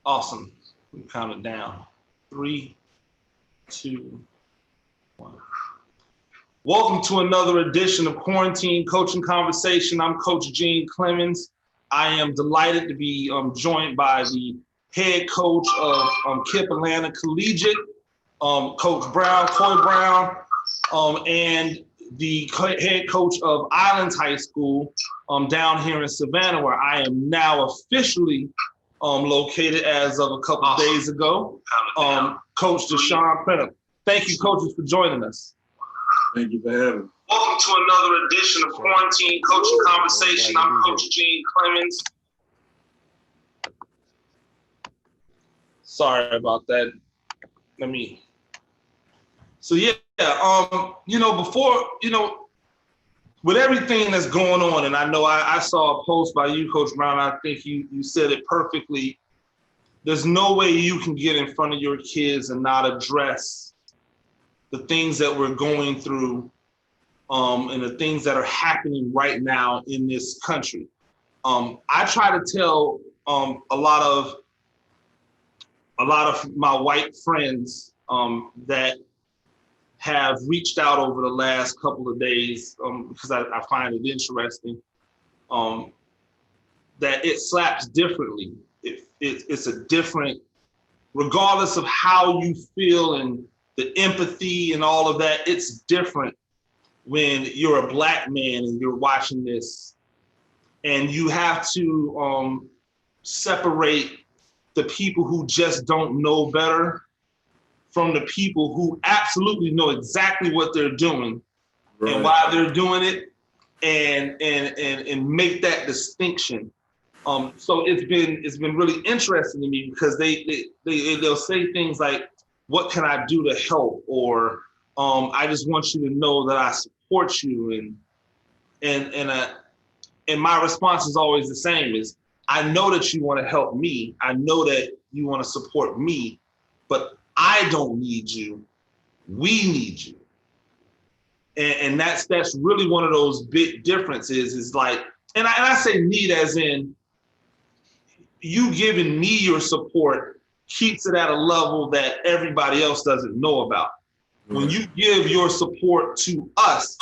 Awesome. We count it down. 3, 2, 1. Welcome to another edition of Quarantine Coaching Conversation. I'm Coach Gene Clemens. I am delighted to be joined by the head coach of Kipp Atlanta Collegiate, Coach Brown, Coy Brown, and the head coach of Islands High School down here in Savannah, where I am now officially located as of a couple of days ago. Coach DeShawn Printup. Thank you, coaches, for joining us. Thank you for having me. Welcome to another edition of Quarantine Coaching Conversation. I'm Coach Gene Clemens. Sorry about that. Before, with everything that's going on, and I know I saw a post by you, Coach Brown, I think you said it perfectly. There's no way you can get in front of your kids and not address the things that we're going through and the things that are happening right now in this country. I try to tell a lot of my white friends that have reached out over the last couple of days because I find it interesting that it slaps differently. It's a different, regardless of how you feel and the empathy and all of that, it's different when you're a Black man and you're watching this, and you have to separate the people who just don't know better from the people who absolutely know exactly what they're doing and why they're doing it, and make that distinction. So it's been really interesting to me because they'll say things like, "What can I do to help?" or "I just want you to know that I support you." And my response is always the same: is I know that you want to help me. I know that you want to support me, but I don't need you. We need you. And that's really one of those big differences. Is like, and I say need as in you giving me your support keeps it at a level that everybody else doesn't know about. When you give your support to us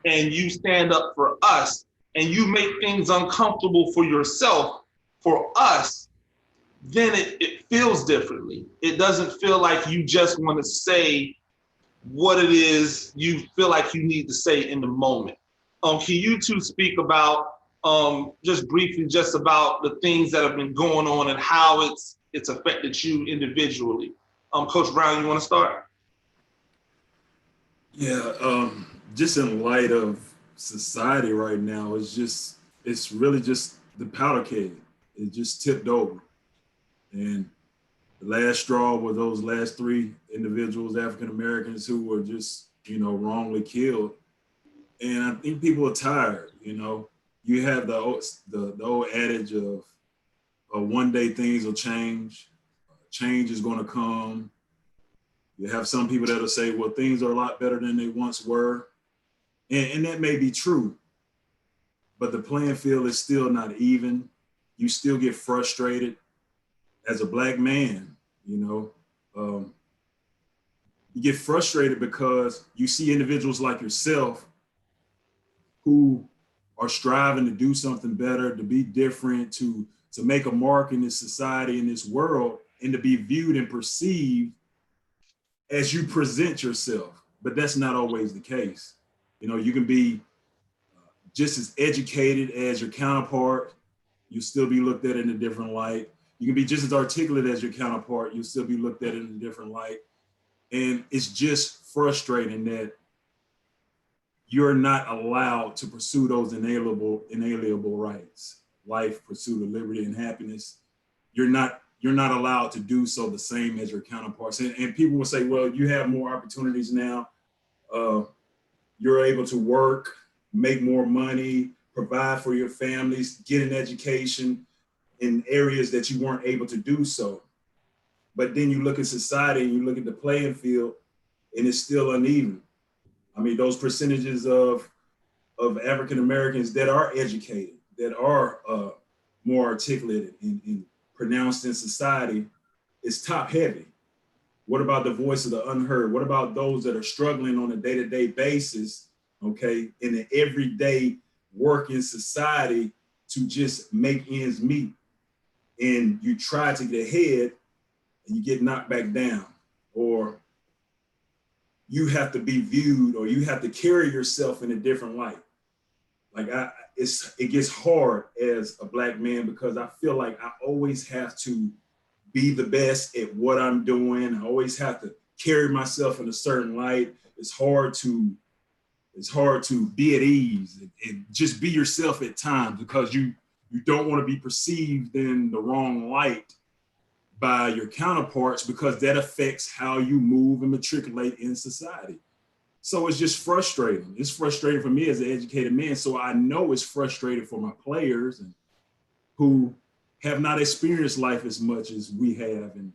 and you stand up for us and you make things uncomfortable for yourself, for us, then it feels differently. It doesn't feel like you just want to say what it is you feel like you need to say in the moment. Can you two speak about just briefly just about the things that have been going on and how it's affected you individually? Coach Brown, you want to start? Yeah, just in light of society right now, it's really just the powder keg. It just tipped over. And the last straw were those last 3 individuals, African Americans, who were just, wrongly killed. And I think people are tired, You have the old adage of one day things will change. Change is going to come. You have some people that'll say, well, things are a lot better than they once were. And that may be true, but the playing field is still not even. You still get frustrated as a Black man, You get frustrated because you see individuals like yourself who are striving to do something better, to be different, to make a mark in this society, in this world, and to be viewed and perceived as you present yourself. But that's not always the case. You can be just as educated as your counterpart. You'll still be looked at in a different light. You can be just as articulate as your counterpart. You'll still be looked at in a different light. And it's just frustrating that you're not allowed to pursue those inalienable rights: life, pursuit of liberty and happiness. You're not allowed to do so the same as your counterparts. And people will say, well, you have more opportunities now. You're able to work, make more money, provide for your families, get an education in areas that you weren't able to do so. But then you look at society and you look at the playing field, and it's still uneven. I mean, those percentages of African Americans that are educated, that are more articulated and pronounced in society is top heavy. What about the voice of the unheard? What about those that are struggling on a day-to-day basis, okay, in the everyday work in society to just make ends meet? And you try to get ahead and you get knocked back down, or you have to be viewed, or you have to carry yourself in a different light. Like it gets hard as a Black man because I feel like I always have to be the best at what I'm doing. I always have to carry myself in a certain light. It's hard to be at ease and just be yourself at times because you don't want to be perceived in the wrong light by your counterparts because that affects how you move and matriculate in society. So it's just frustrating. It's frustrating for me as an educated man. So I know it's frustrating for my players and who have not experienced life as much as we have and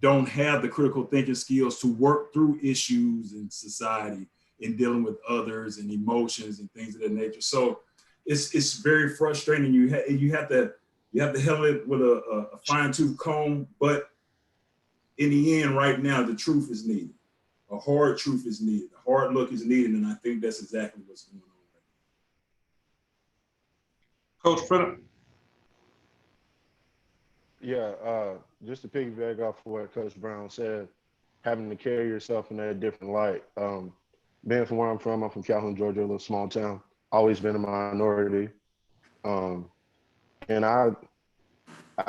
don't have the critical thinking skills to work through issues in society and dealing with others and emotions and things of that nature. So it's very frustrating. You have to handle it with a fine-tooth comb, but in the end, right now, the truth is needed. A hard truth is needed. A hard look is needed, and I think that's exactly what's going on Coach Printup. Yeah, just to piggyback off of what Coach Brown said, having to carry yourself in a different light. Being from where I'm from Calhoun, Georgia, a little small town, always been a minority. And I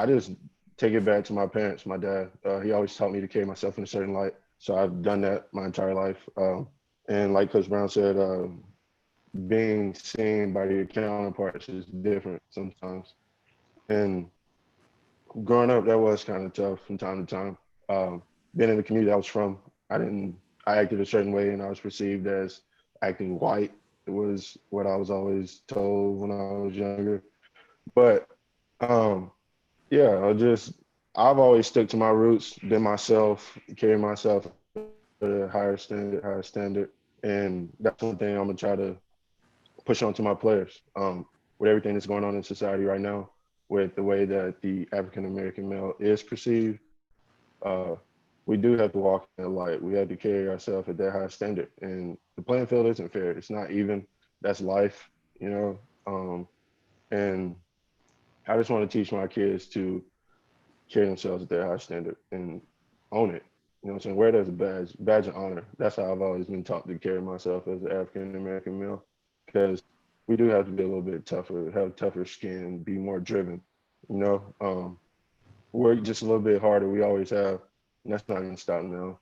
just take it back to my parents, my dad. He always taught me to carry myself in a certain light. So I've done that my entire life. And like Coach Brown said, being seen by your counterparts is different sometimes. And growing up, that was kind of tough from time to time. Being in the community I was from, I acted a certain way and I was perceived as acting white. It was what I was always told when I was younger. But yeah, I've always stuck to my roots, been myself, carry myself at a higher standard. And that's one thing I'm gonna try to push on to my players. With everything that's going on in society right now, with the way that the African-American male is perceived, we do have to walk in the light. We have to carry ourselves at that high standard. And the playing field isn't fair. It's not even. That's life, you know? And I just want to teach my kids to carry themselves at that high standard and own it. You know what I'm saying? Wear it as a badge of honor. That's how I've always been taught to carry myself as an African-American male, because we do have to be a little bit tougher, have tougher skin, be more driven, you know? Work just a little bit harder. We always have, and that's not going to stop now.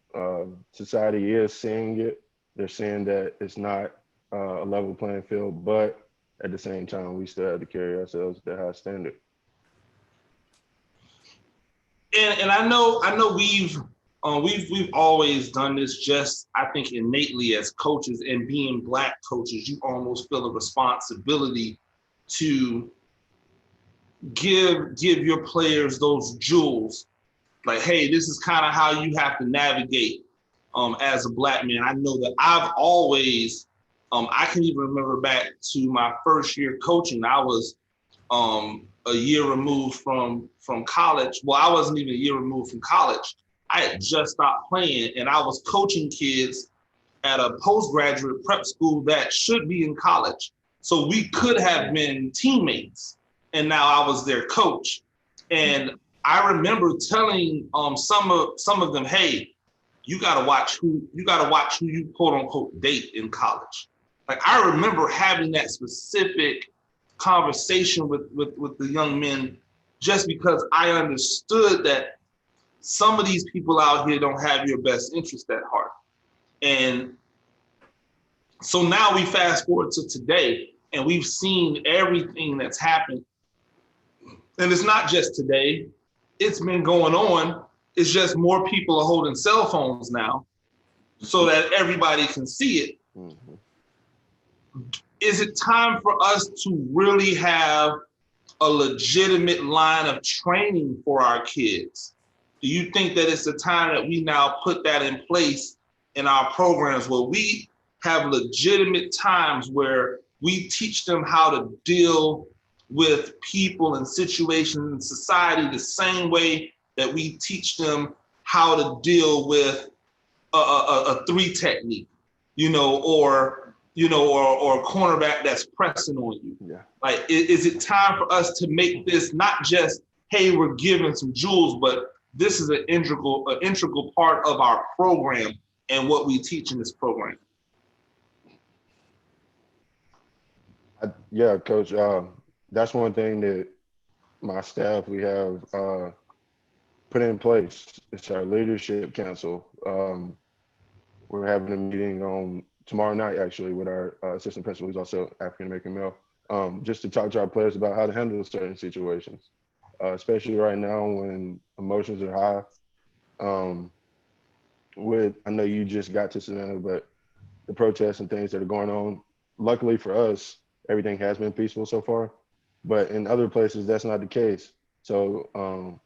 Society is seeing it. They're saying that it's not a level playing field, but at the same time, we still have to carry ourselves at that high standard. And I know we've always done this, just I think innately as coaches, and being Black coaches, you almost feel a responsibility to give your players those jewels. Like, hey, this is kind of how you have to navigate as a Black man. I know that I've always, I can even remember back to my first year coaching. I was a year removed from college. Well, I wasn't even a year removed from college. I had just stopped playing, and I was coaching kids at a postgraduate prep school that should be in college. So we could have been teammates, and now I was their coach. And I remember telling some of them, hey, you gotta watch who you quote unquote date in college. Like, I remember having that specific conversation with the young men, just because I understood that some of these people out here don't have your best interest at heart. And so now we fast forward to today, and we've seen everything that's happened. And it's not just today, it's been going on. It's just more people are holding cell phones now so that everybody can see it. Mm-hmm. Is it time for us to really have a legitimate line of training for our kids? Do you think that it's the time that we now put that in place in our programs, where we have legitimate times where we teach them how to deal with people and situations in society the same way that we teach them how to deal with a three technique, or a cornerback that's pressing on you. Yeah. Like, is it time for us to make this not just, hey, we're giving some jewels, but this is an integral part of our program and what we teach in this program? Yeah, Coach. That's one thing that my staff, we have put in place. It's our leadership council. We're having a meeting on tomorrow night, actually, with our assistant principal, who's also African-American male, just to talk to our players about how to handle certain situations, especially right now when emotions are high. I know you just got to Savannah, but the protests and things that are going on, luckily for us, everything has been peaceful so far. But in other places, that's not the case. So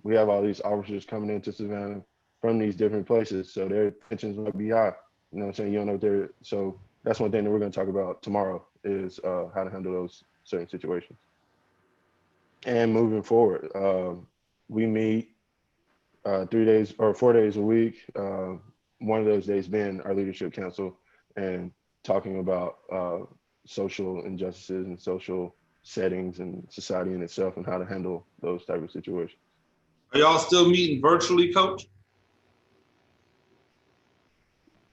we have all these officers coming into Savannah from these different places, so their tensions might be high. You know what I'm saying? You don't know if they're, so that's one thing that we're going to talk about tomorrow is how to handle those certain situations. And moving forward, we meet 3 days or 4 days a week. One of those days being our leadership council and talking about social injustices and social settings and society in itself and how to handle those type of situations. Are y'all still meeting virtually, Coach?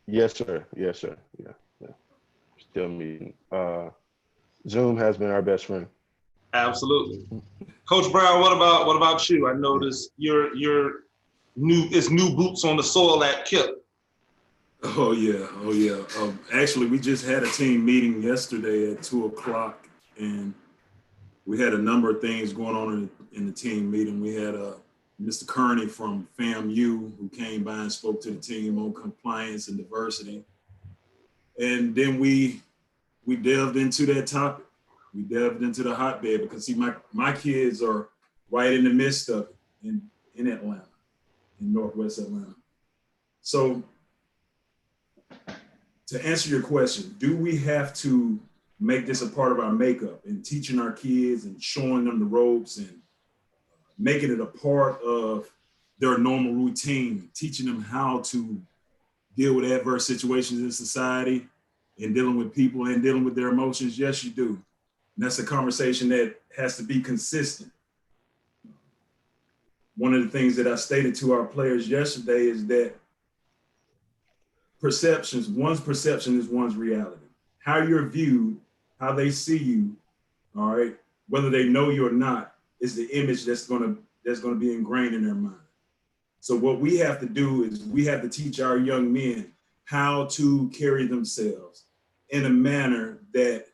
Yes, sir. Yes, sir. Yeah. Still meeting. Zoom has been our best friend. Absolutely. Coach Brown, what about you? I noticed you're new boots on the soil at Kipp. Oh yeah. Actually, we just had a team meeting yesterday at 2:00, and we had a number of things going on in the team meeting. We had Mr. Kearney from FAMU who came by and spoke to the team on compliance and diversity, and then we delved into that topic. We delved into the hotbed because see, my kids are right in the midst of it in Atlanta, in Northwest Atlanta. So to answer your question, do we have to make this a part of our makeup and teaching our kids and showing them the ropes and making it a part of their normal routine, teaching them how to deal with adverse situations in society and dealing with people and dealing with their emotions? Yes, you do. And that's a conversation that has to be consistent. One of the things that I stated to our players yesterday is that one's perception is one's reality. How you're viewed, how they see you, all right, whether they know you or not, is the image that's gonna be ingrained in their mind. So what we have to do is we have to teach our young men how to carry themselves in a manner that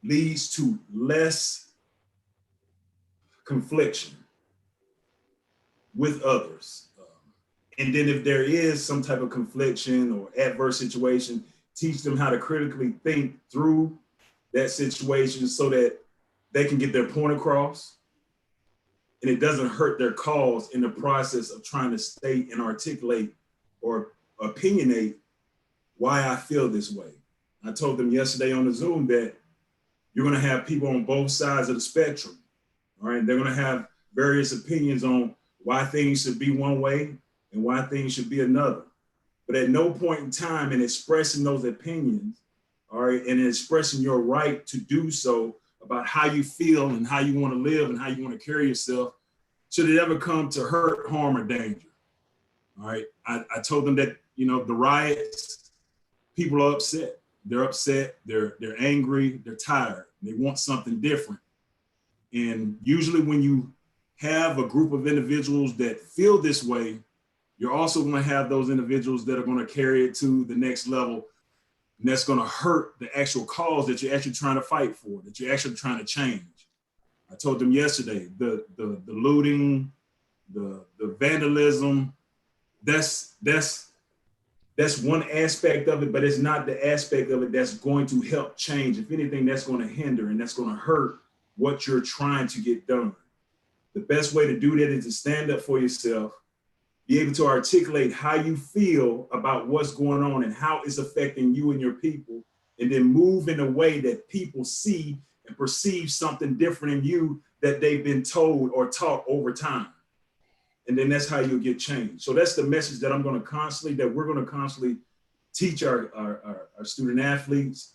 leads to less confliction with others. And then if there is some type of confliction or adverse situation, teach them how to critically think through that situation so that they can get their point across and it doesn't hurt their cause in the process of trying to state and articulate or opinionate why I feel this way. I told them yesterday on the Zoom that you're going to have people on both sides of the spectrum. All right. They're going to have various opinions on why things should be one way and why things should be another. But at no point in time in expressing those opinions, all right, and in expressing your right to do so about how you feel and how you want to live and how you want to carry yourself, should it ever come to hurt, harm, or danger. All right. I told them that, the riots, people are upset. They're upset, they're angry, they're tired. They want something different. And usually when you have a group of individuals that feel this way, you're also going to have those individuals that are going to carry it to the next level. And that's going to hurt the actual cause that you're actually trying to fight for, that you're actually trying to change. I told them yesterday, the looting, the vandalism, that's one aspect of it, but it's not the aspect of it that's going to help change. If anything, that's going to hinder and that's going to hurt what you're trying to get done. The best way to do that is to stand up for yourself, be able to articulate how you feel about what's going on and how it's affecting you and your people, and then move in a way that people see to perceive something different in you that they've been told or taught over time. And then that's how you'll get change. So that's the message that we're going to constantly teach our student athletes.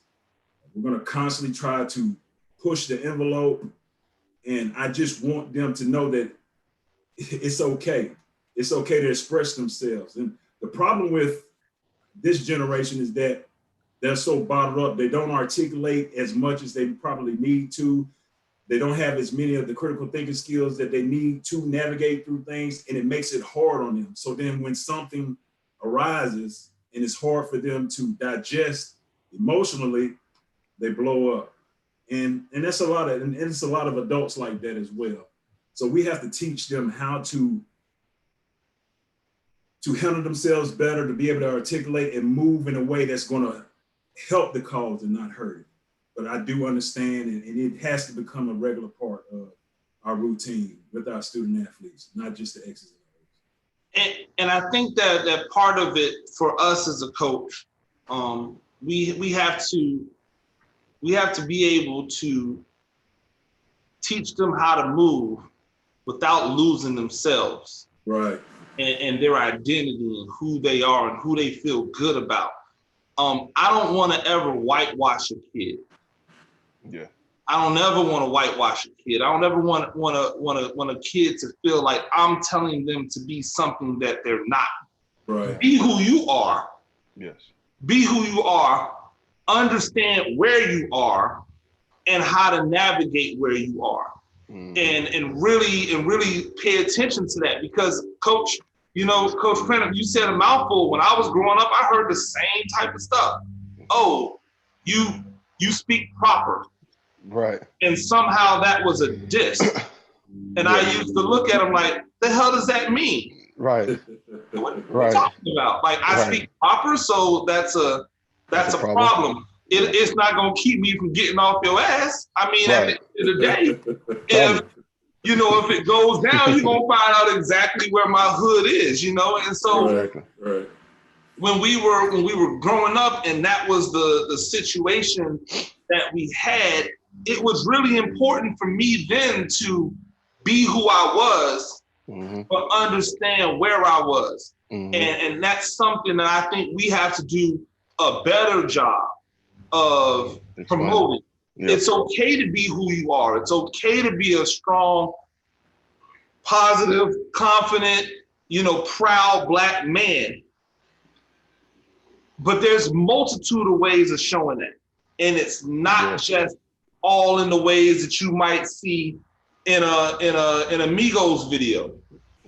We're going to constantly try to push the envelope. And I just want them to know that it's okay. It's okay to express themselves. And the problem with this generation is that they're so bottled up. They don't articulate as much as they probably need to. They don't have as many of the critical thinking skills that they need to navigate through things, and it makes it hard on them. So then when something arises and it's hard for them to digest emotionally, they blow up. And that's and it's a lot of adults like that as well. So we have to teach them how to handle themselves better, to be able to articulate and move in a way that's going to help the cause and not hurt it. But I do understand, and it has to become a regular part of our routine with our student athletes, not just the X's and O's. And I think that part of it for us as a coach, we have to be able to teach them how to move without losing themselves. Right. And their identity and who they are and who they feel good about. I don't want to ever whitewash a kid. Yeah. I don't ever want to whitewash a kid. I don't ever want a kid to feel like I'm telling them to be something that they're not. Right. Be who you are. Yes. Be who you are. Understand where you are and how to navigate where you are. Mm-hmm. And really pay attention to that, because Coach Printup, you said a mouthful. When I was growing up, I heard the same type of stuff. Oh, you speak proper. Right. And somehow that was a diss. And I used to look at him like, the hell does that mean? Right. What are you talking about? Like, I speak proper, so that's a problem. It's not going to keep me from getting off your ass. I mean, at the end of the day, if it goes down, you're going to find out exactly where my hood is, And so when we were growing up and that was the situation that we had, it was really important for me then to be who I was, mm-hmm. but understand where I was. Mm-hmm. And that's something that I think we have to do a better job of promoting. Yep. It's okay to be who you are. It's okay to be a strong, positive, confident, proud Black man. But there's multitude of ways of showing that. And it's not just all in the ways that you might see in an Amigos video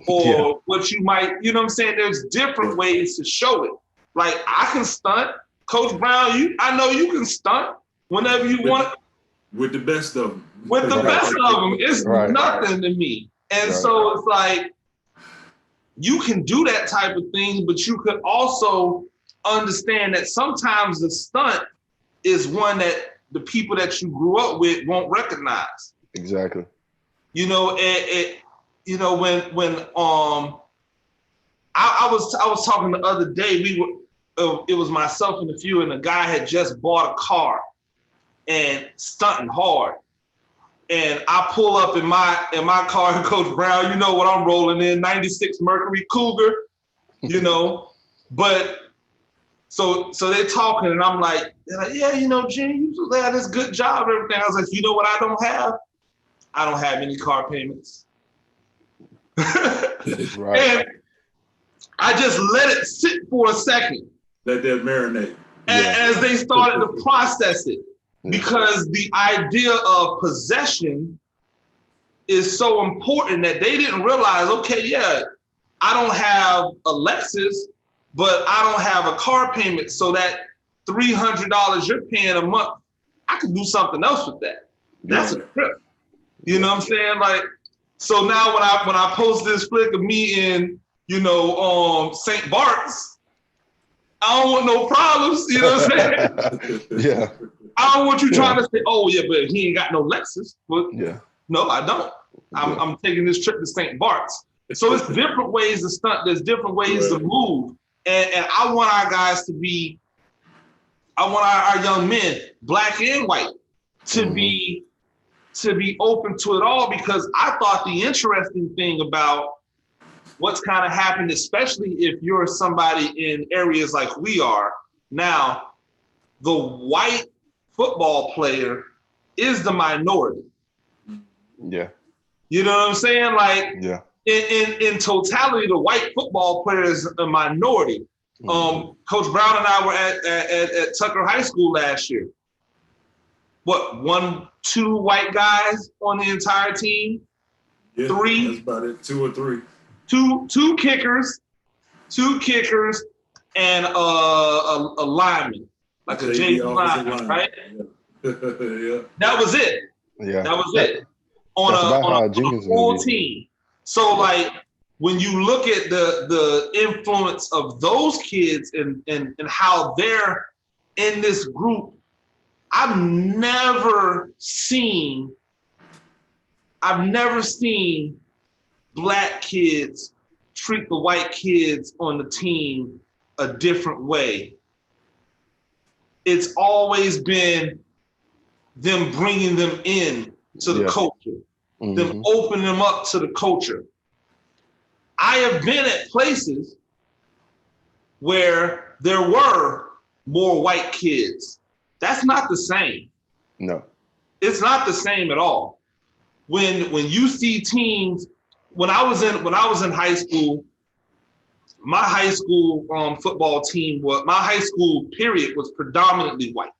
or what you might, you know what I'm saying? There's different ways to show it. Like, I can stunt. Coach Brown, I know you can stunt whenever you want. With the best of them. With the best of them. It's nothing to me. And so it's like, you can do that type of thing, but you could also understand that sometimes the stunt is one that the people that you grew up with won't recognize. Exactly. When I was talking the other day, it was myself and a few, and the guy had just bought a car and stunting hard. And I pull up in my car, and Coach Brown, you know what I'm rolling in, 96 Mercury Cougar, but so they're talking, and I'm like, yeah, Gene, you had this good job and everything. I was like, you know what I don't have? I don't have any car payments. Right. And I just let it sit for a second. Let that marinate. As they started to process it. Because the idea of possession is so important that they didn't realize, I don't have a Lexus, but I don't have a car payment. So that $300 you're paying a month, I could do something else with that. That's a trip. You know what I'm saying? Like, so now when I post this flick of me in, St. Bart's, I don't want no problems. You know what I'm saying? Yeah. I don't want you trying to say, oh yeah, but he ain't got no Lexus. But no, I don't. I'm taking this trip to St. Bart's. So it's different ways to stunt. There's different ways to move. And I want our guys to be, I want our young men, Black and white, to be to be open to it all, because I thought the interesting thing about what's kind of happened, especially if you're somebody in areas like we are now, the white football player is the minority. Yeah. You know what I'm saying? Like, Yeah. in totality, the white football player is a minority. Coach Brown and I were at Tucker High School last year. What, 1, 2 white guys on the entire team? Yeah, 3? that's about it. 2 or 3. Two kickers, and a lineman, like a JV lineman, right? Yeah. Yeah. That was it. Yeah. That was it. On a full team. So like, when you look at the influence of those kids and how they're in this group, I've never seen black kids treat the white kids on the team a different way. It's always been them bringing them in to the culture, them opening them up to the culture. I have been at places where there were more white kids. That's not the same. No. It's not the same at all. When you see teams, when I was in high school, my high school football team my high school period was predominantly white.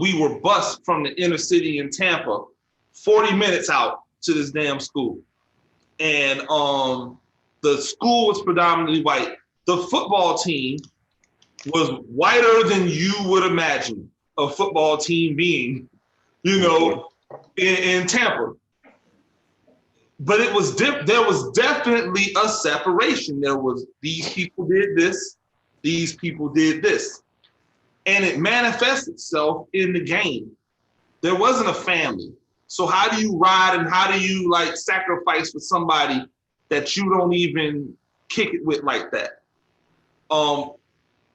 We were bused from the inner city in Tampa, 40 minutes out to this damn school. And the school was predominantly white. The football team was whiter than you would imagine a football team being, in Tampa. But it was there was definitely a separation. There was, these people did this, these people did this. And it manifests itself in the game. There wasn't a family. So how do you ride and how do you like sacrifice for somebody that you don't even kick it with like that?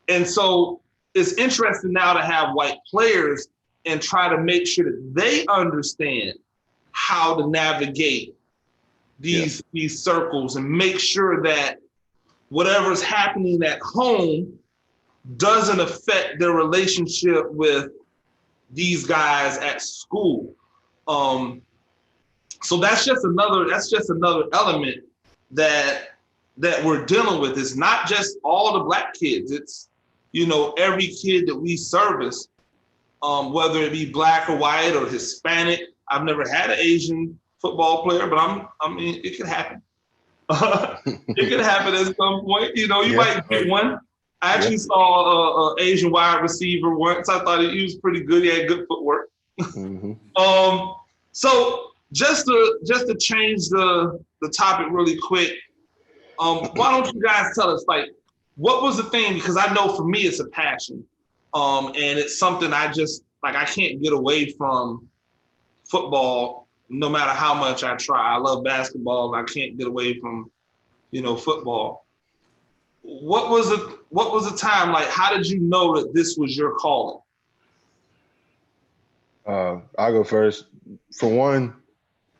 And so it's interesting now to have white players and try to make sure that they understand how to navigate these circles and make sure that whatever's happening at home doesn't affect their relationship with these guys at school. So that's just another element that we're dealing with. It's not just all the black kids. It's, every kid that we service, whether it be black or white or Hispanic. I've never had an Asian football player, but I mean, it could happen. It could happen at some point. You might get one. I actually saw an Asian wide receiver once. I thought he was pretty good. He had good footwork. So just to change the topic really quick, why don't you guys tell us, like, what was the thing? Because I know for me it's a passion, and it's something I can't get away from football, no matter how much I try. I love basketball, and I can't get away from, football. What was the time like? How did you know that this was your calling? I'll go first. For one,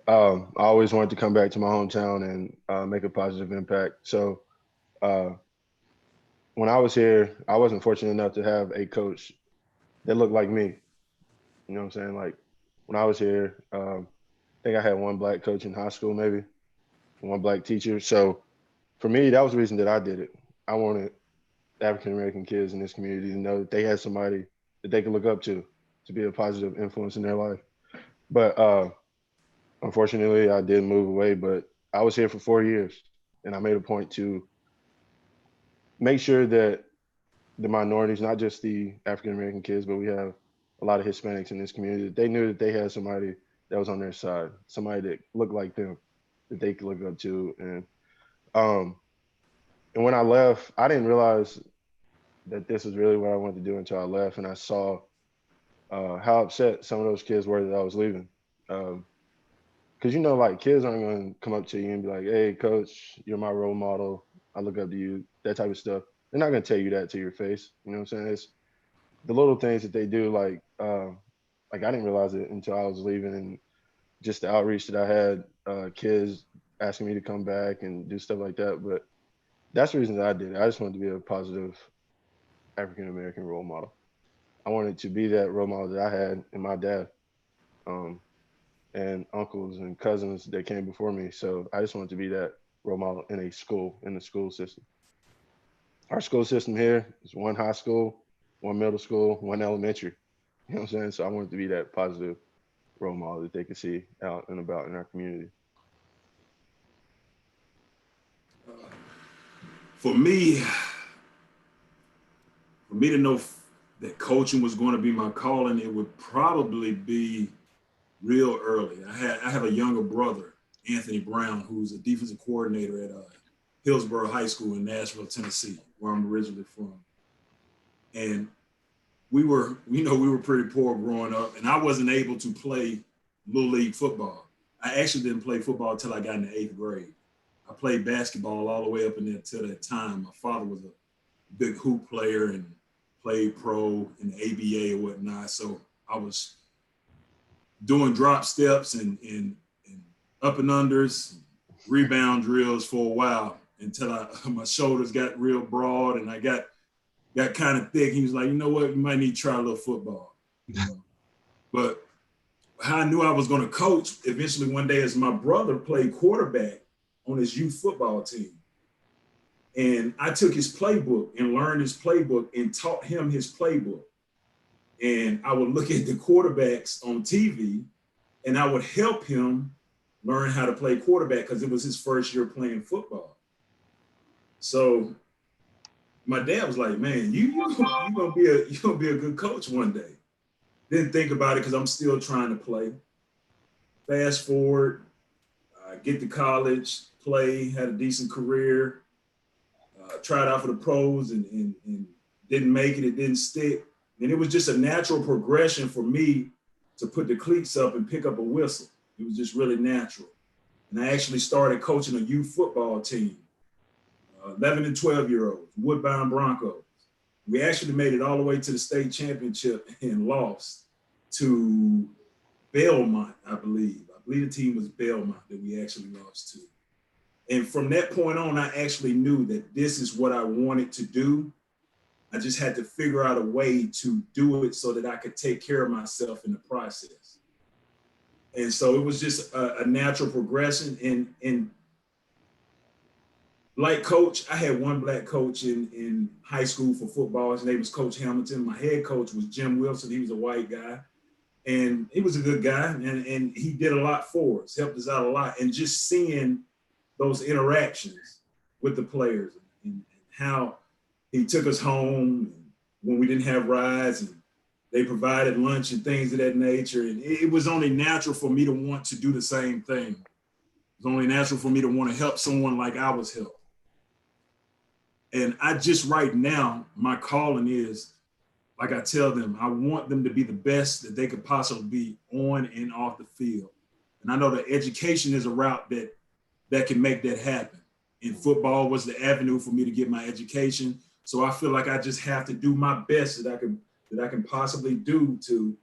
I always wanted to come back to my hometown and make a positive impact. So when I was here, I wasn't fortunate enough to have a coach that looked like me. You know what I'm saying? Like, when I was here, I think I had one black coach in high school, maybe, one black teacher. So for me, that was the reason that I did it. I wanted African-American kids in this community to know that they had somebody that they could look up to be a positive influence in their life. But unfortunately, I did move away, but I was here for 4 years, and I made a point to make sure that the minorities, not just the African-American kids, but we have a lot of Hispanics in this community, they knew that they had somebody that was on their side, somebody that looked like them, that they could look up to. And when I left, I didn't realize that this was really what I wanted to do until I left, and I saw how upset some of those kids were that I was leaving. Because, like, kids aren't going to come up to you and be like, hey, coach, you're my role model. I look up to you, that type of stuff. They're not going to tell you that to your face. You know what I'm saying? It's the little things that they do. Like I didn't realize it until I was leaving. And just the outreach that I had, kids asking me to come back and do stuff like that. But that's the reason that I did it. I just wanted to be a positive African American role model. I wanted to be that role model that I had in my dad, um, and uncles and cousins that came before me. So I just wanted to be that role model in a school, in the school system. Our school system here is one high school, one middle school, one elementary. You know what I'm saying? So I wanted to be that positive role model that they could see out and about in our community. For me, to know that coaching was going to be my calling, it would probably be real early. I have a younger brother, Anthony Brown, who's a defensive coordinator at Hillsborough High School in Nashville, Tennessee, where I'm originally from. And we were pretty poor growing up, and I wasn't able to play Little League football. I actually didn't play football until I got in the 8th grade. I played basketball all the way up until that time. My father was a big hoop player and played pro in the ABA and whatnot. So I was doing drop steps and up and unders, rebound drills for a while until my shoulders got real broad and I got kind of thick. He was like, you know what, you might need to try a little football. You know? But how I knew I was going to coach eventually one day is my brother played quarterback on his youth football team. And I took his playbook and learned his playbook and taught him his playbook. And I would look at the quarterbacks on TV and I would help him learn how to play quarterback because it was his first year playing football. So my dad was like, man, you're gonna be a good coach one day. Didn't think about it because I'm still trying to play. Fast forward, get to college, play, had a decent career, tried out for the pros and didn't make it, it didn't stick. And it was just a natural progression for me to put the cleats up and pick up a whistle. It was just really natural. And I actually started coaching a youth football team, 11 and 12-year-olds, Woodbine Broncos. We actually made it all the way to the state championship and lost to Belmont, I believe. I believe the team was Belmont that we actually lost to. And from that point on, I actually knew that this is what I wanted to do. I just had to figure out a way to do it so that I could take care of myself in the process. And so it was just a natural progression. And like coach, I had one black coach in high school for football. His name was Coach Hamilton. My head coach was Jim Wilson. He was a white guy. And he was a good guy. And he did a lot for us, helped us out a lot. And just seeing those interactions with the players and how he took us home when we didn't have rides and they provided lunch and things of that nature. And it was only natural for me to want to do the same thing. It was only natural for me to want to help someone like I was helped. And I just right now, my calling is, like I tell them, I want them to be the best that they could possibly be on and off the field. And I know that education is a route that can make that happen. And football was the avenue for me to get my education. So I feel like I just have to do my best that I can possibly do to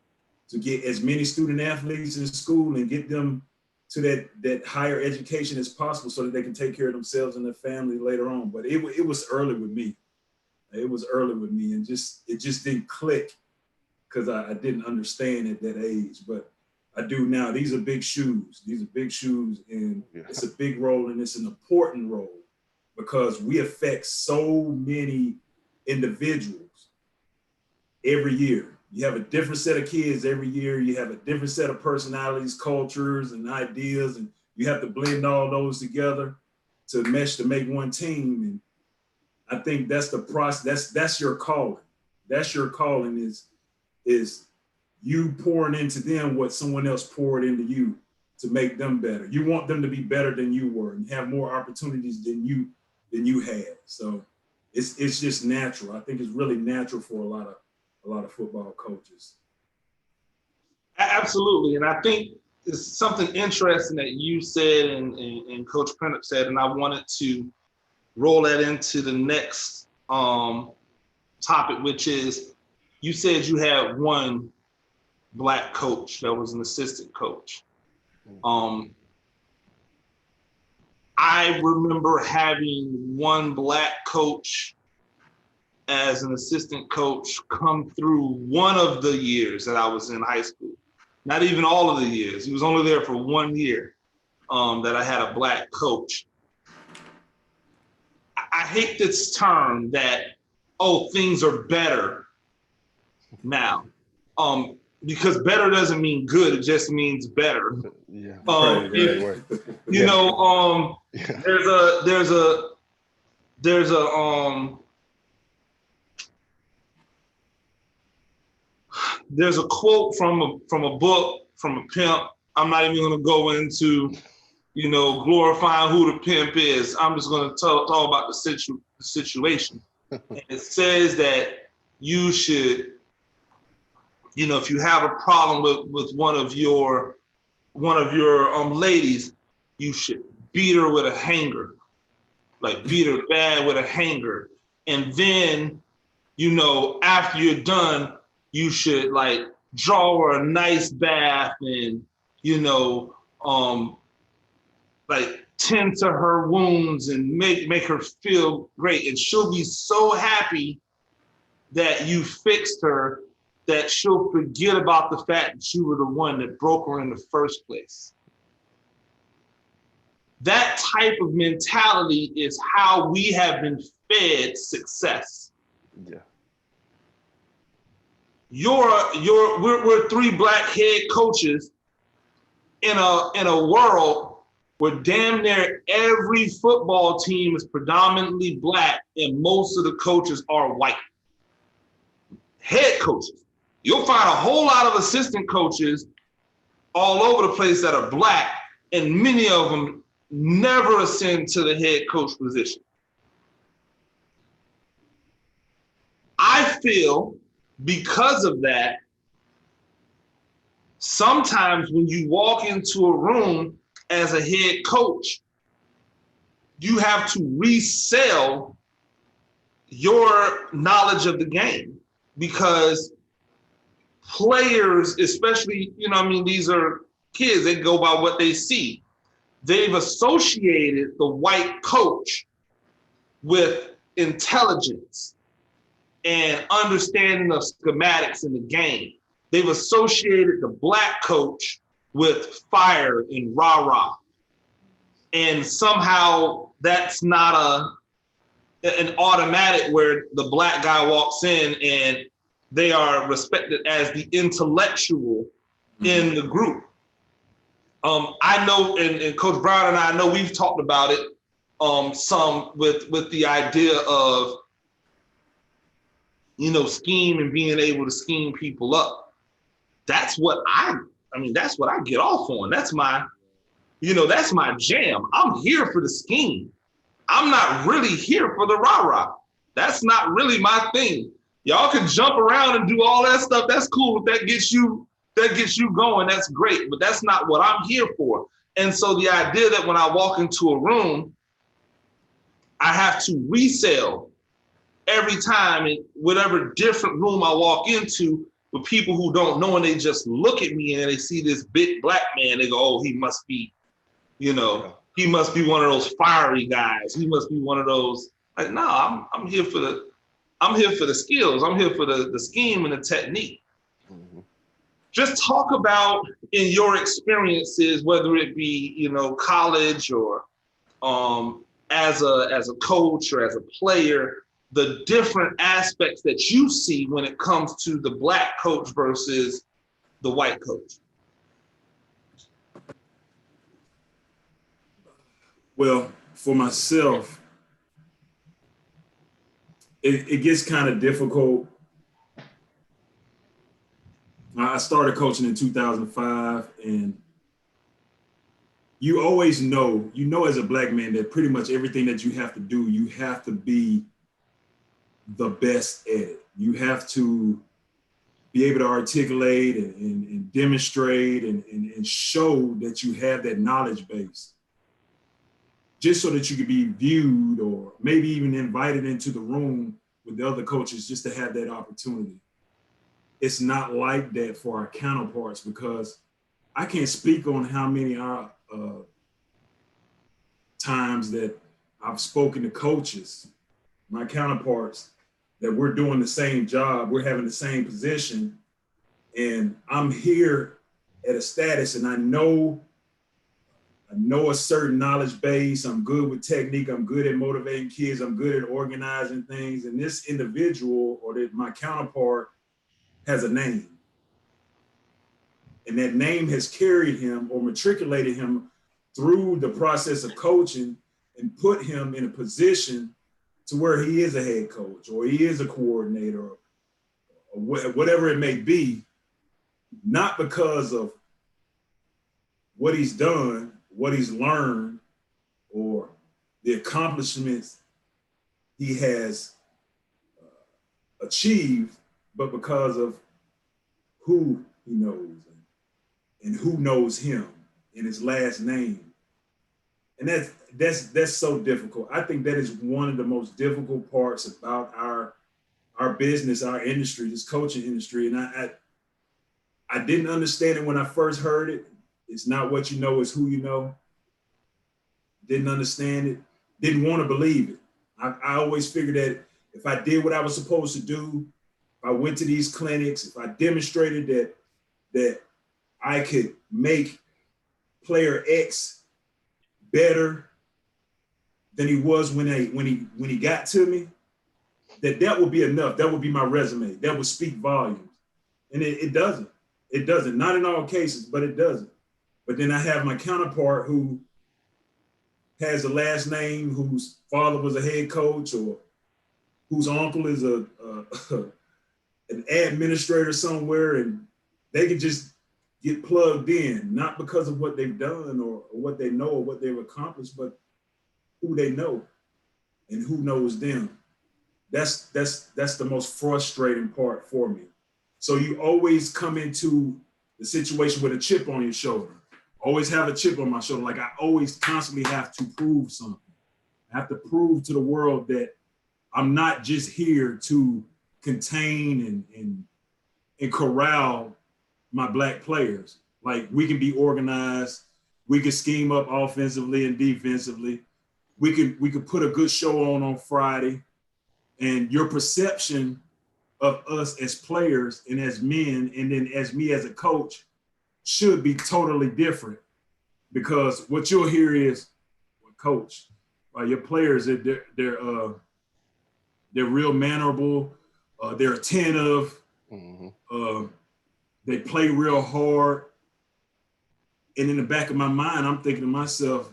get as many student athletes in school and get them to that higher education as possible so that they can take care of themselves and their family later on. But it was early with me. It was early with me, and it just didn't click because I didn't understand at that age. But I do now. These are big shoes. These are big shoes, and it's a big role, and it's an important role because we affect so many individuals every year. You have a different set of kids every year. You have a different set of personalities, cultures, and ideas, and you have to blend all those together to mesh to make one team. And I think that's the process. That's your calling. That's your calling is you pouring into them what someone else poured into you to make them better. You want them to be better than you were and have more opportunities than you had. So it's just natural. I think it's really natural for a lot of football coaches. Absolutely. And I think it's something interesting that you said and Coach Printup said, and I wanted to roll that into the next topic, which is you said you had one black coach that was an assistant coach. I remember having one black coach as an assistant coach come through one of the years that I was in high school. Not even all of the years. He was only there for 1 year that I had a black coach. I hate this term that, oh, things are better now. Because better doesn't mean good, it just means better. Yeah. There's a quote from a book from a pimp. I'm not even going to go into, glorifying who the pimp is. I'm just going to talk about the situation. And it says that you should, if you have a problem with one of your ladies, you should beat her with a hanger, like beat her bad with a hanger, and then, after you're done, you should like draw her a nice bath and, like tend to her wounds and make her feel great. And she'll be so happy that you fixed her that she'll forget about the fact that you were the one that broke her in the first place. That type of mentality is how we have been fed success. Yeah. We're 3 black head coaches in a world where damn near every football team is predominantly black and most of the coaches are white. Head coaches. You'll find a whole lot of assistant coaches all over the place that are black, and many of them never ascend to the head coach position. I feel because of that, sometimes when you walk into a room as a head coach, you have to resell your knowledge of the game, because players, especially, these are kids, they go by what they see. They've associated the white coach with intelligence and understanding of schematics in the game. They've associated the black coach with fire and rah-rah. And somehow that's not an automatic where the black guy walks in and they are respected as the intellectual in the group. I know, and Coach Brown and I know we've talked about it some with the idea of, scheme and being able to scheme people up. That's what that's what I get off on. That's my jam. I'm here for the scheme. I'm not really here for the rah-rah. That's not really my thing. Y'all can jump around and do all that stuff. That's cool. If that gets you going, that's great. But that's not what I'm here for. And so the idea that when I walk into a room, I have to resell every time in whatever different room I walk into with people who don't know, and they just look at me and they see this big black man. They go, oh, he must be, he must be one of those fiery guys. He must be one of those. Like, no, I'm here for the skills. I'm here for the scheme and the technique. Mm-hmm. Just talk about in your experiences, whether it be, college or as a coach or as a player, the different aspects that you see when it comes to the black coach versus the white coach. Well, for myself, it gets kind of difficult. I started coaching in 2005, and you always know as a black man that pretty much everything that you have to do, you have to be the best at it. You have to be able to articulate and demonstrate and show that you have that knowledge base, just so that you could be viewed or maybe even invited into the room with the other coaches just to have that opportunity. It's not like that for our counterparts, because I can't speak on how many times that I've spoken to coaches, my counterparts, that we're doing the same job, we're having the same position, and I'm here at a status, and I know a certain knowledge base. I'm good with technique. I'm good at motivating kids. I'm good at organizing things. And this individual or my counterpart has a name. And that name has carried him or matriculated him through the process of coaching and put him in a position to where he is a head coach or he is a coordinator or whatever it may be, not because of what he's done, what he's learned, or the accomplishments he has achieved, but because of who he knows and who knows him and his last name. And that's so difficult. I think that is one of the most difficult parts about our business, our industry, this coaching industry. And I didn't understand it when I first heard it. It's not what you know, it's who you know. Didn't understand it. Didn't want to believe it. I always figured that if I did what I was supposed to do, if I went to these clinics, if I demonstrated that I could make player X better than he was when he got to me, that would be enough. That would be my resume. That would speak volumes. And it doesn't. It doesn't. Not in all cases, but it doesn't. But then I have my counterpart who has a last name, whose father was a head coach, or whose uncle is an administrator somewhere, and they can just get plugged in, not because of what they've done or what they know or what they've accomplished, but who they know and who knows them. That's the most frustrating part for me. So you always come into the situation with a chip on your shoulder. Always have a chip on my shoulder. Like I always constantly have to prove something. I have to prove to the world that I'm not just here to contain and corral my Black players. Like we can be organized, we can scheme up offensively and defensively. We could put a good show on Friday, and your perception of us as players and as men, and then as me as a coach, should be totally different, because what you'll hear is, well, coach, your players, they're real mannerable, they're attentive, they play real hard. And in the back of my mind, I'm thinking to myself,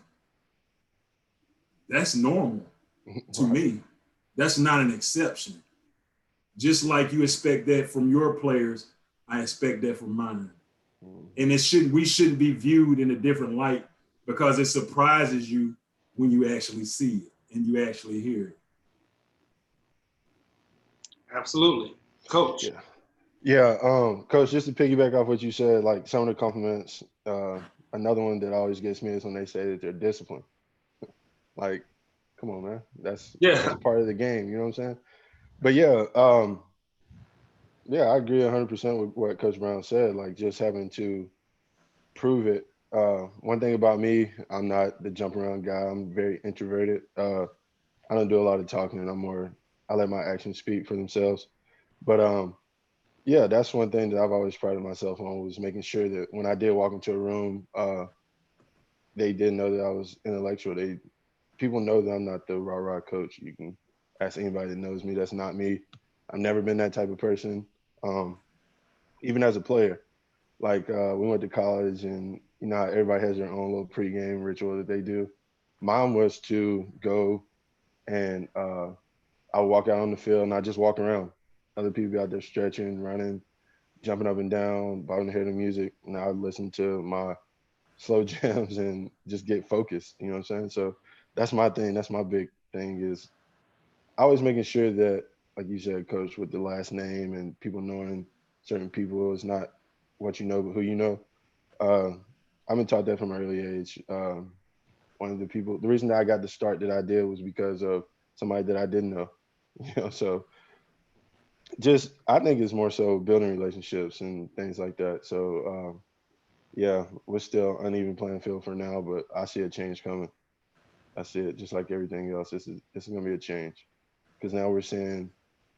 that's normal to me. That's not an exception. Just like you expect that from your players, I expect that from mine. And we shouldn't be viewed in a different light, because it surprises you when you actually see it and you actually hear it. Absolutely. Coach. Yeah, Coach, just to piggyback off what you said, like some of the compliments, another one that always gets me is when they say that they're disciplined. Like, come on, man. That's part of the game, you know what I'm saying? But yeah, I agree 100% with what Coach Brown said, like just having to prove it. One thing about me, I'm not the jump around guy. I'm very introverted. I don't do a lot of talking, and I let my actions speak for themselves. But yeah, that's one thing that I've always prided myself on, was making sure that when I did walk into a room, they didn't know that I was intellectual. People know that I'm not the rah-rah coach. You can ask anybody that knows me. That's not me. I've never been that type of person. Even as a player, like we went to college, and you know, everybody has their own little pregame ritual that they do. Mine was to go and I walk out on the field and I just walk around. Other people be out there stretching, running, jumping up and down, bobbing the head of music. And I listen to my slow jams and just get focused. You know what I'm saying? So that's my thing. That's my big thing, is always making sure that, like you said, Coach, with the last name and people knowing certain people is not what you know, but who you know. I've been taught that from an early age. One of the reason that I got the start that I did was because of somebody that I didn't know. You know, so just I think it's more so building relationships and things like that. So Yeah, we're still uneven playing field for now, but I see a change coming. I see it just like everything else. This is gonna be a change because now we're seeing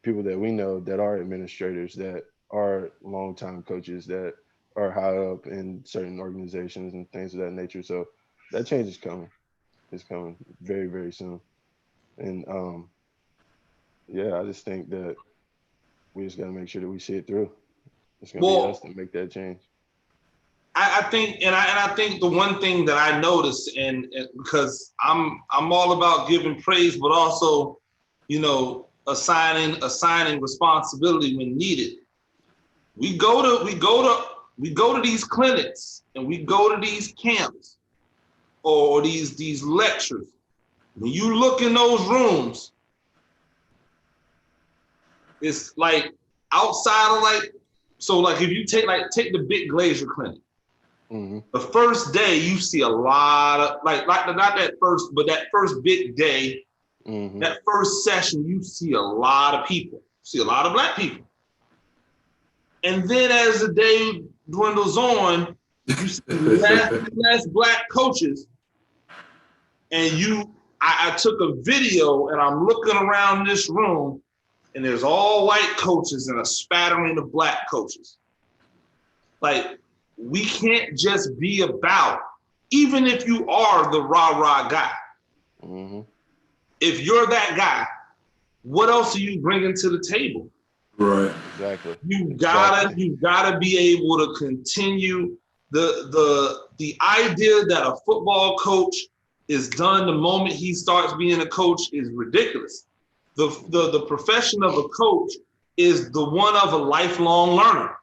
people that we know that are administrators, that are longtime coaches, that are high up in certain organizations and things of that nature. So that change is coming. It's coming very, very soon. And yeah, I just think that we just gotta make sure that we see it through. It's gonna be us Well, to make that change. I think, and I think the one thing that I noticed, and because I'm all about giving praise, but also, assigning responsibility when needed. We go to these clinics and we go to these camps or these lectures. When you look in those rooms, it's like outside of like if you take the big Glacier Clinic. Mm-hmm. The first day you see a lot of like not that first, but that first big day, Mm-hmm. that first session, you see a lot of people, see a lot of Black people. And then as the day dwindles on, you see less and less Black coaches. And I took a video and I'm looking around this room and there's all white coaches and a spattering of Black coaches. Like, we can't just be about, even if you are the rah-rah guy, Mm-hmm. if you're that guy, what else are you bringing to the table? Right. Exactly. You gotta be able to continue the idea that a football coach is done the moment he starts being a coach is ridiculous. The profession of a coach is the one of a lifelong learner.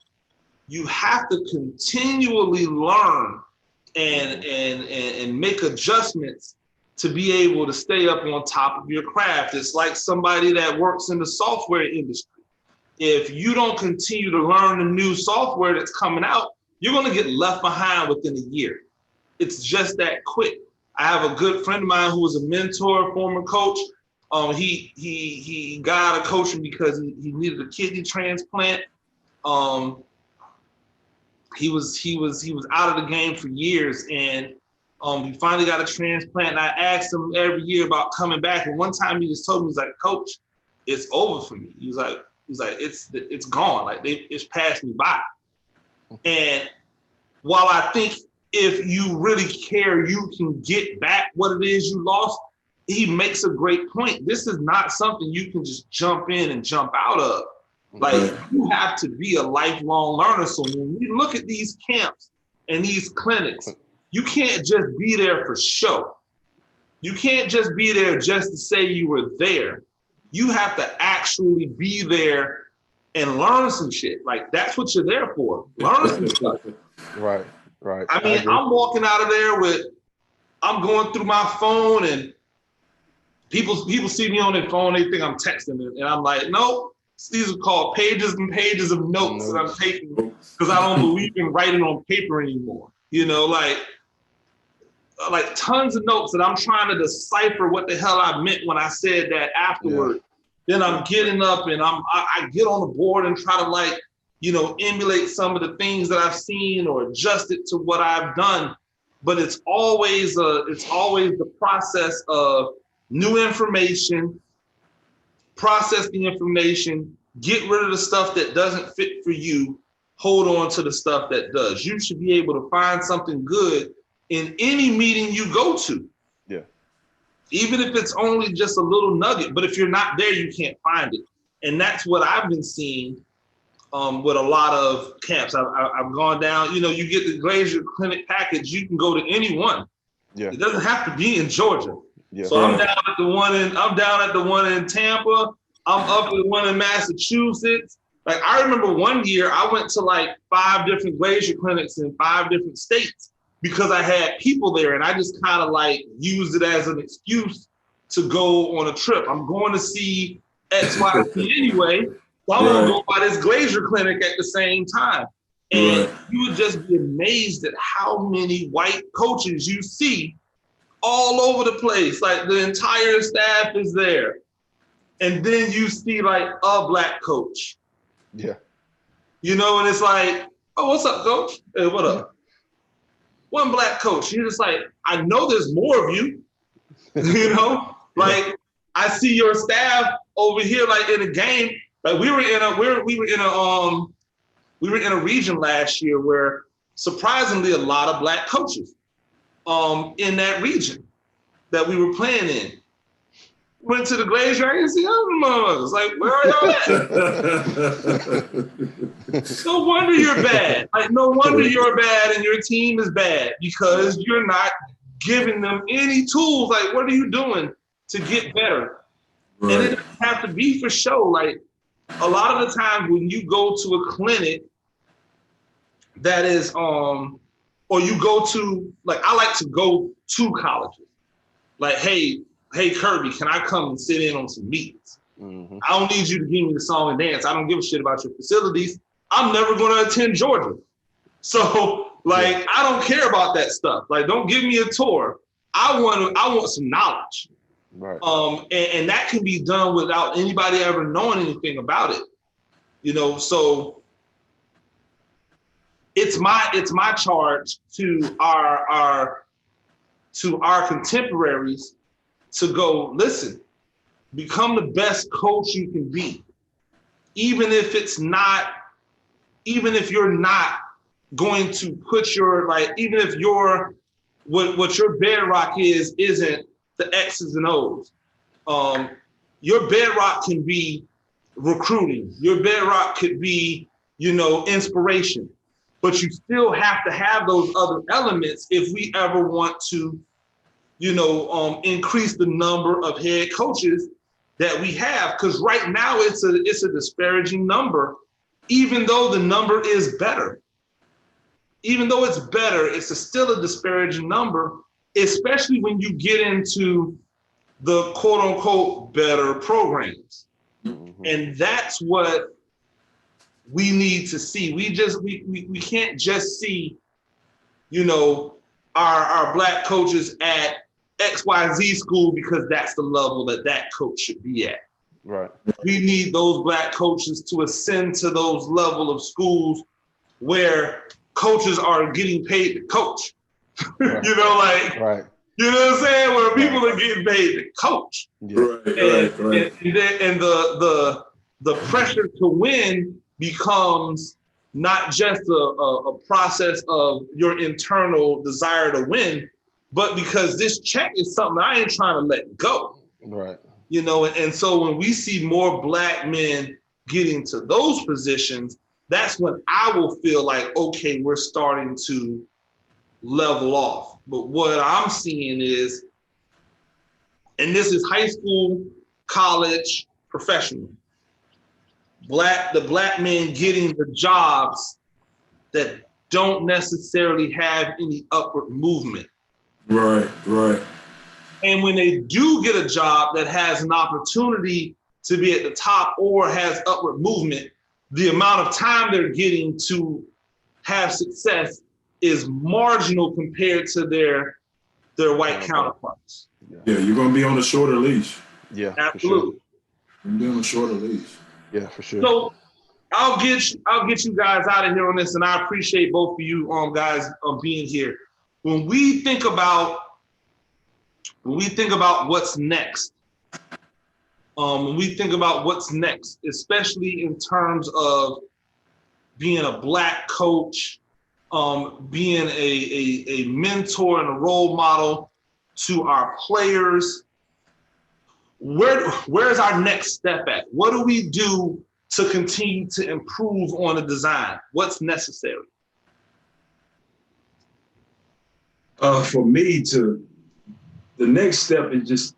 You have to continually learn and make adjustments to be able to stay up on top of your craft. It's like somebody that works in the software industry. If you don't continue to learn the new software that's coming out, you're going to get left behind within a year. It's just that quick. I have a good friend of mine who was a mentor, former coach. He got out of coaching because he needed a kidney transplant. He was out of the game for years, and he finally got a transplant. And I asked him every year about coming back. And one time he just told me, he's like, "Coach, it's over for me." He was like, it's gone. Like it's passed me by. And while I think if you really care, you can get back what it is you lost, he makes a great point. This is not something you can just jump in and jump out of. Like, you have to be a lifelong learner. So when we look at these camps and these clinics, you can't just be there for show. You can't just be there just to say you were there. You have to actually be there and learn some shit. Like, that's what you're there for. Learn some stuff. Right. I mean, I'm walking out of there I'm going through my phone and people see me on their phone, they think I'm texting it. And I'm like, nope, these are called pages and pages of notes that I'm taking because I don't believe in writing on paper anymore. Like tons of notes that I'm trying to decipher what the hell I meant when I said that afterward. Yeah. Then I'm getting up and I get on the board and try to emulate some of the things that I've seen or adjust it to what I've done. But it's always the process of new information, process the information, get rid of the stuff that doesn't fit for you, hold on to the stuff that does. You should be able to find something good in any meeting you go to. Yeah. Even if it's only just a little nugget, but if you're not there, you can't find it. And that's what I've been seeing with a lot of camps. I've gone down, you get the Glacier Clinic package, you can go to any one. Yeah. It doesn't have to be in Georgia. Yeah. So I'm down at the one in Tampa. I'm up at the one in Massachusetts. Like, I remember one year I went to like 5 different Glacier clinics in 5 different states because I had people there, and I just kind of like used it as an excuse to go on a trip. I'm going to see XYZ anyway, so I'm going to go by this Glacier clinic at the same time. And you would just be amazed at how many white coaches you see all over the place. Like, the entire staff is there. And then you see like a Black coach. Yeah. And it's like, oh, what's up, coach? Hey, what up? one black coach. You're just like, I know there's more of you, you know, like I see your staff over here, like in a game, like we were in a region last year where surprisingly a lot of black coaches in that region that we were playing in. Went to the Glacier, I didn't see other motherfuckers. Like, where are y'all at? No wonder you're bad. Like, no wonder you're bad and your team is bad because you're not giving them any tools. Like, what are you doing to get better? Right. And it doesn't have to be for show. Like, a lot of the times when you go to a clinic that is, or you go to, like, I like to go to colleges. Like, hey, Kirby, can I come and sit in on some meetings? Mm-hmm. I don't need you to give me the song and dance. I don't give a shit about your facilities. I'm never going to attend Georgia. So, like, I don't care about that stuff. Like, don't give me a tour. I want some knowledge. Right. And that can be done without anybody ever knowing anything about it. You know, so it's my charge to our contemporaries to go, listen, become the best coach you can be. Even if you're not going to put your, like, even if what your bedrock isn't the X's and O's. Your bedrock can be recruiting. Your bedrock could be, you know, inspiration. But you still have to have those other elements if we ever want to, you know, increase the number of head coaches that we have. Because right now it's a disparaging number, even though the number is better. Even though it's better, it's still a disparaging number, especially when you get into the quote unquote better programs. Mm-hmm. And that's what we need to see. We can't just see, you know, our black coaches at XYZ school because that's the level that coach should be at. Right. We need those black coaches to ascend to those level of schools where coaches are getting paid to coach. Right. You know, like, right. You know what I'm saying? Where people are getting paid to coach. Yeah. Right. And the pressure to win becomes not just a process of your internal desire to win, but because this check is something I ain't trying to let go. Right. You know, and so when we see more black men getting to those positions, that's when I will feel like, okay, we're starting to level off. But what I'm seeing is, and this is high school, college, professional, the black men getting the jobs that don't necessarily have any upward movement. Right. And when they do get a job that has an opportunity to be at the top or has upward movement, the amount of time they're getting to have success is marginal compared to their white counterparts. Yeah, you're gonna be on a shorter leash. Yeah, absolutely. Sure. You're gonna be on a shorter leash. Yeah, for sure. So I'll get you guys out of here on this, and I appreciate both of you guys being here. When we think about what's next, especially in terms of being a black coach, being a mentor and a role model to our players, where's our next step at? What do we do to continue to improve on the design? What's necessary? For me, the next step is just,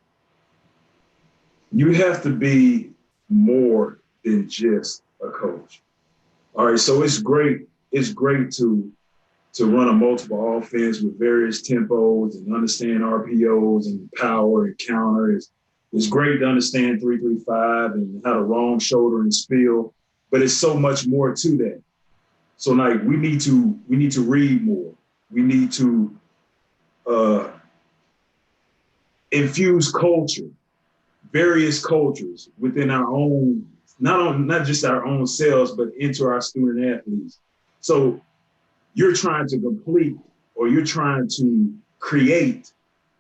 you have to be more than just a coach. All right, so it's great to run a multiple offense with various tempos and understand RPOs and power and counter. It's great to understand 3-3-5 and how to wrong shoulder and spill, but it's so much more to that. So like we need to read more. We need to infuse culture, various cultures within our own, not just our own selves, but into our student athletes. So you're trying to complete or you're trying to create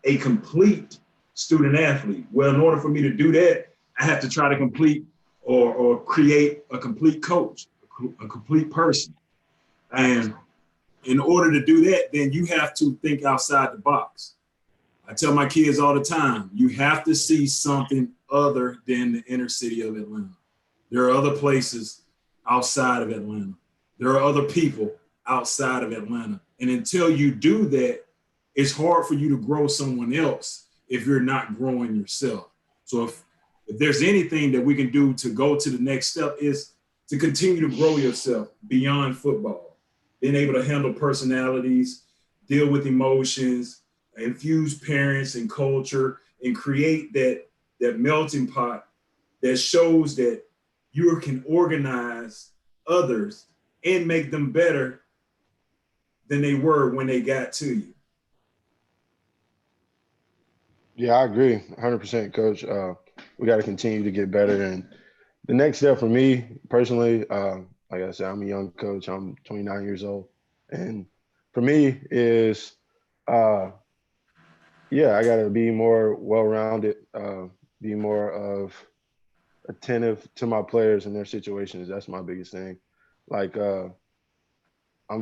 a complete student athlete. Well, in order for me to do that, I have to try to complete or create a complete coach, a complete person. And in order to do that, then you have to think outside the box. I tell my kids all the time, you have to see something other than the inner city of Atlanta. There are other places outside of Atlanta. There are other people outside of Atlanta. And until you do that, it's hard for you to grow someone else if you're not growing yourself. So if there's anything that we can do to go to the next step is to continue to grow yourself beyond football, being able to handle personalities, deal with emotions, infuse parents and culture, and create that melting pot that shows that you can organize others and make them better than they were when they got to you. Yeah, I agree 100%, Coach. We got to continue to get better. And the next step for me personally, like I said, I'm a young coach. I'm 29 years old. And for me is, I got to be more well-rounded, be more of attentive to my players and their situations. That's my biggest thing. Like, I'm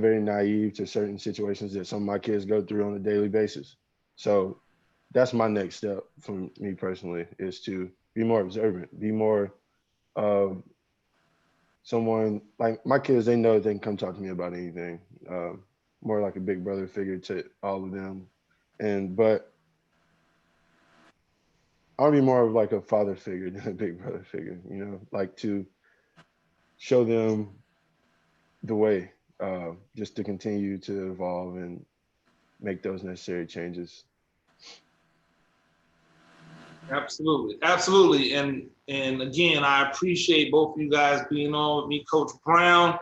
very naive to certain situations that some of my kids go through on a daily basis. So that's my next step for me personally, is to be more observant, be more someone like my kids. They know they can come talk to me about anything. More like a big brother figure to all of them. But I'll be more of like a father figure than a big brother figure, like to show them the way, just to continue to evolve and make those necessary changes. Absolutely. And again, I appreciate both of you guys being on with me. Coach Brown,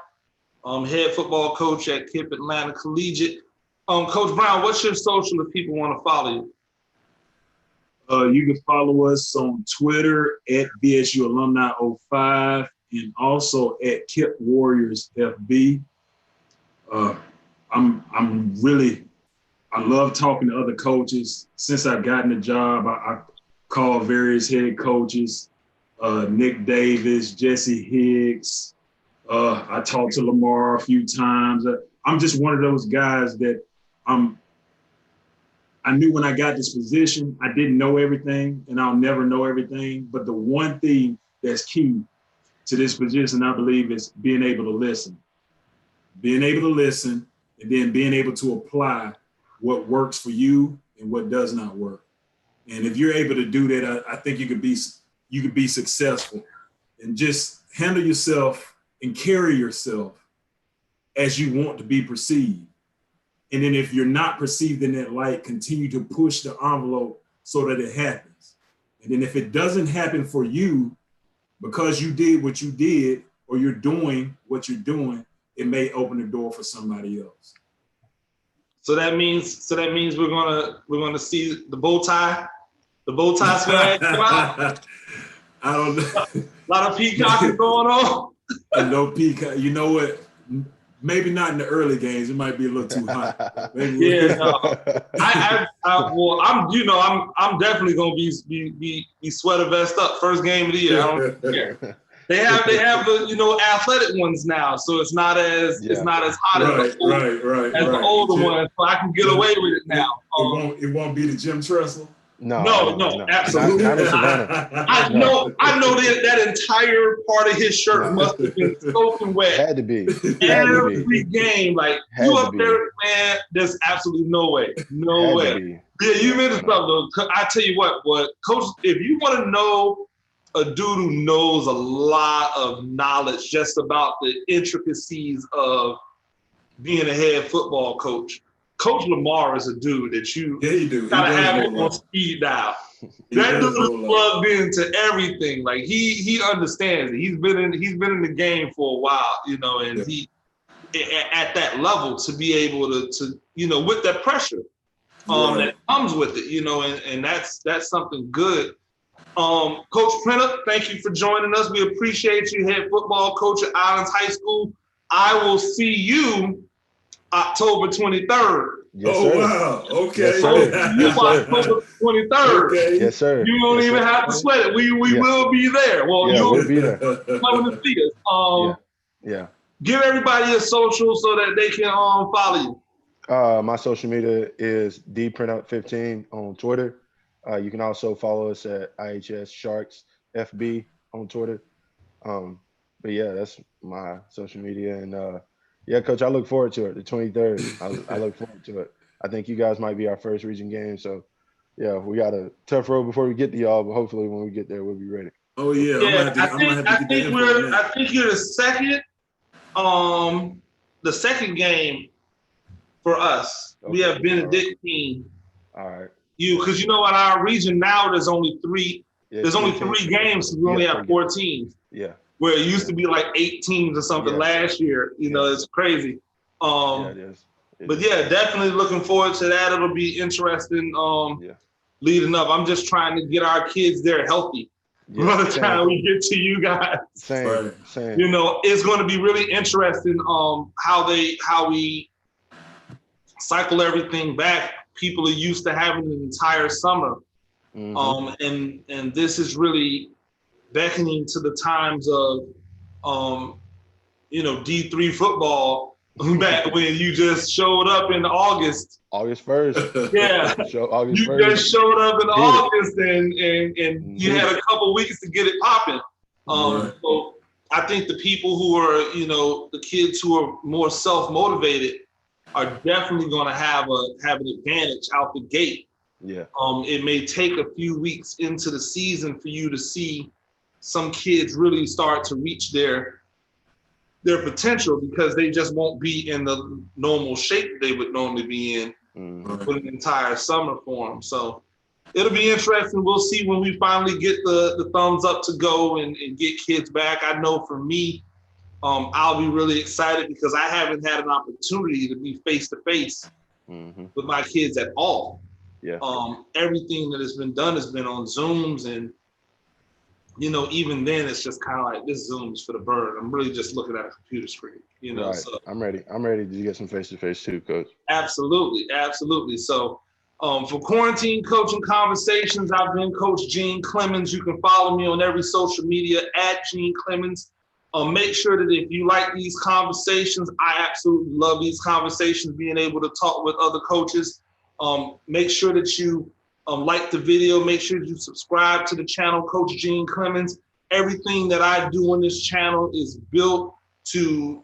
head football coach at Kipp Atlanta Collegiate. Coach Brown, what's your social if people want to follow you? You can follow us on Twitter at BSU Alumni 05 and also at Kipp Warriors FB. I love talking to other coaches. Since I've gotten the job, I call various head coaches, Nick Davis, Jesse Higgs. I talked to Lamar a few times. I'm just one of those guys that I knew when I got this position, I didn't know everything and I'll never know everything. But the one thing that's key to this position, I believe, is being able to listen. Being able to listen and then being able to apply what works for you and what does not work. And if you're able to do that, I think you could be successful and just handle yourself and carry yourself as you want to be perceived. And then if you're not perceived in that light, continue to push the envelope so that it happens. And then if it doesn't happen for you because you did what you did or you're doing what you're doing, it may open the door for somebody else. So that means we're gonna see the bow tie swag come out. I don't know. A lot of peacocking going on. And no peacock. You know what? Maybe not in the early games. It might be a little too hot. Yeah, no. I'm definitely gonna be sweater vest up first game of the year. I don't care. They have the athletic ones now, so it's not as hot as the older ones. So I can get away with it now. It won't be the Jim Tressel. No, absolutely. Not in Savannah. I know that entire part of his shirt must have been soaking wet. Had to be. Every game, like you up there, man. There's absolutely no way. No way. Yeah, you mentioned something though. I tell you what, Coach, if you want to know a dude who knows a lot of knowledge just about the intricacies of being a head football coach, Coach Lamar is a dude that you gotta have him on speed dial. That dude is plugged into everything. Like he understands it. He's been in the game for a while, and he at that level to be able to with that pressure that comes with it, and that's something good. Coach Printup, thank you for joining us. We appreciate you, head football coach at Islands High School. I will see you October 23rd Yes, Oh sir. wow. Okay. Yes, So sir. you Yes, watch sir. October 23rd. Okay. Yes, sir. You don't Yes, even sir. have to sweat it. We Yeah. will be there. Well, Yeah, you'll we'll be be there. coming to see us. Yeah. Yeah. Give everybody a social so that they can follow you. My social media is DPrintup15 on Twitter. You can also follow us at IHS Sharks FB on Twitter. But yeah, that's my social media. And yeah, coach, I look forward to it. The 23rd. I look forward to it. I think you guys might be our first region game. So yeah, we got a tough road before we get to y'all, but hopefully when we get there, we'll be ready. Oh yeah, Yeah, I'm gonna have to get the info on that. I think you're the second game for us. Okay. We have Benedictine. All right. Because you know in our region now there's only three. Yeah, There's only three games because we only have 4 teams. Yeah. Where it used to be like 8 teams or something last year. You know, it's crazy. Yeah, it is. But yeah, definitely looking forward to that. It'll be interesting leading up. I'm just trying to get our kids there healthy. By the time we get to you guys. Same. You know, it's going to be really interesting how we cycle everything back. People are used to having an entire summer. And this is really beckoning to the times of D3 football back when you just showed up in August. August 1st. Yeah. August you 1st. just showed up in August and you had a couple weeks to get it popping. So I think the people who are, the kids who are more self-motivated are definitely going to have an advantage out the gate. Yeah. It may take a few weeks into the season for you to see some kids really start to reach their potential because they just won't be in the normal shape they would normally be in for an entire summer for them. So it'll be interesting. We'll see when we finally get the thumbs up to go and get kids back. I know for me, I'll be really excited because I haven't had an opportunity to be face-to-face with my kids at all. Yeah. Everything that has been done has been on Zooms and even then it's just kind of like this Zoom is for the bird. I'm really just looking at a computer screen, Right. So I'm ready to get some face-to-face too, coach. Absolutely. So for Quarantine Coaching Conversations, I've been Coach Gene Clemens. You can follow me on every social media at Gene Clemens. Make sure that if you like these conversations, I absolutely love these conversations, being able to talk with other coaches. Make sure that you like the video. Make sure you subscribe to the channel, Coach Gene Clemens. Everything that I do on this channel is built to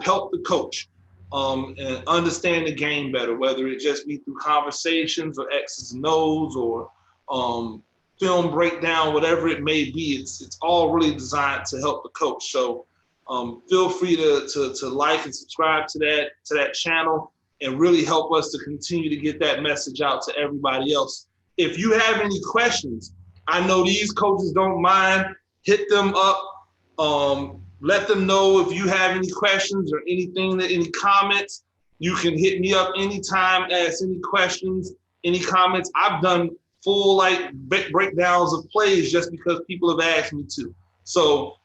help the coach and understand the game better, whether it just be through conversations or X's and O's or film breakdown, whatever it may be. It's all really designed to help the coach. So feel free to like and subscribe to that channel and really help us to continue to get that message out to everybody else. If you have any questions, I know these coaches don't mind, hit them up. Let them know if you have any questions or any comments. You can hit me up anytime, ask any questions, any comments. I've done full breakdowns of plays just because people have asked me to. So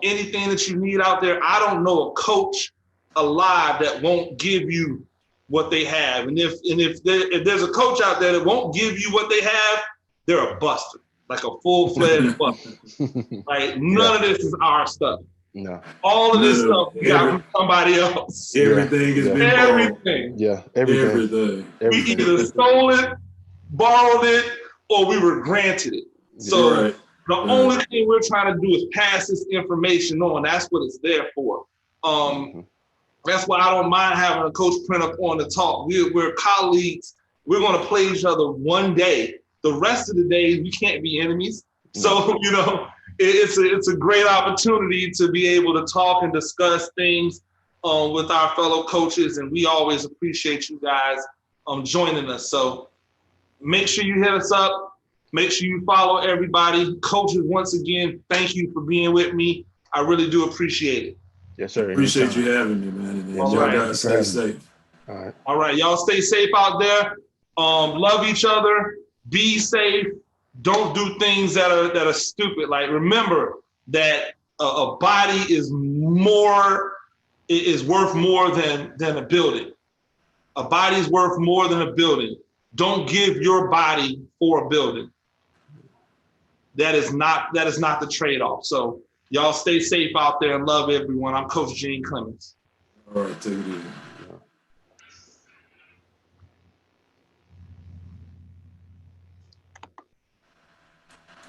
anything that you need out there, I don't know a coach alive that won't give you what they have. And if there's a coach out there that won't give you what they have, they're a buster, like a full-fledged buster. Like none of this is our stuff. No. All of this stuff we got from somebody else. Everything has been everything. Yeah, everything. We either stole it, borrowed it, or we were granted it. So the only thing we're trying to do is pass this information on. That's what it's there for. That's why I don't mind having a Coach Printup on the talk. We're colleagues. We're going to play each other one day. The rest of the days, we can't be enemies. So, it's a great opportunity to be able to talk and discuss things with our fellow coaches. And we always appreciate you guys joining us. So make sure you hit us up. Make sure you follow everybody. Coaches, once again, thank you for being with me. I really do appreciate it. Yes, sir. Appreciate you having me, man. And y'all guys stay safe. All right. Y'all stay safe out there. Love each other. Be safe. Don't do things that are stupid. Like remember that a body is worth more than a building. A body's worth more than a building. Don't give your body for a building. That is not the trade-off. So y'all stay safe out there and love everyone. I'm Coach Gene Clemens. All right, take it easy.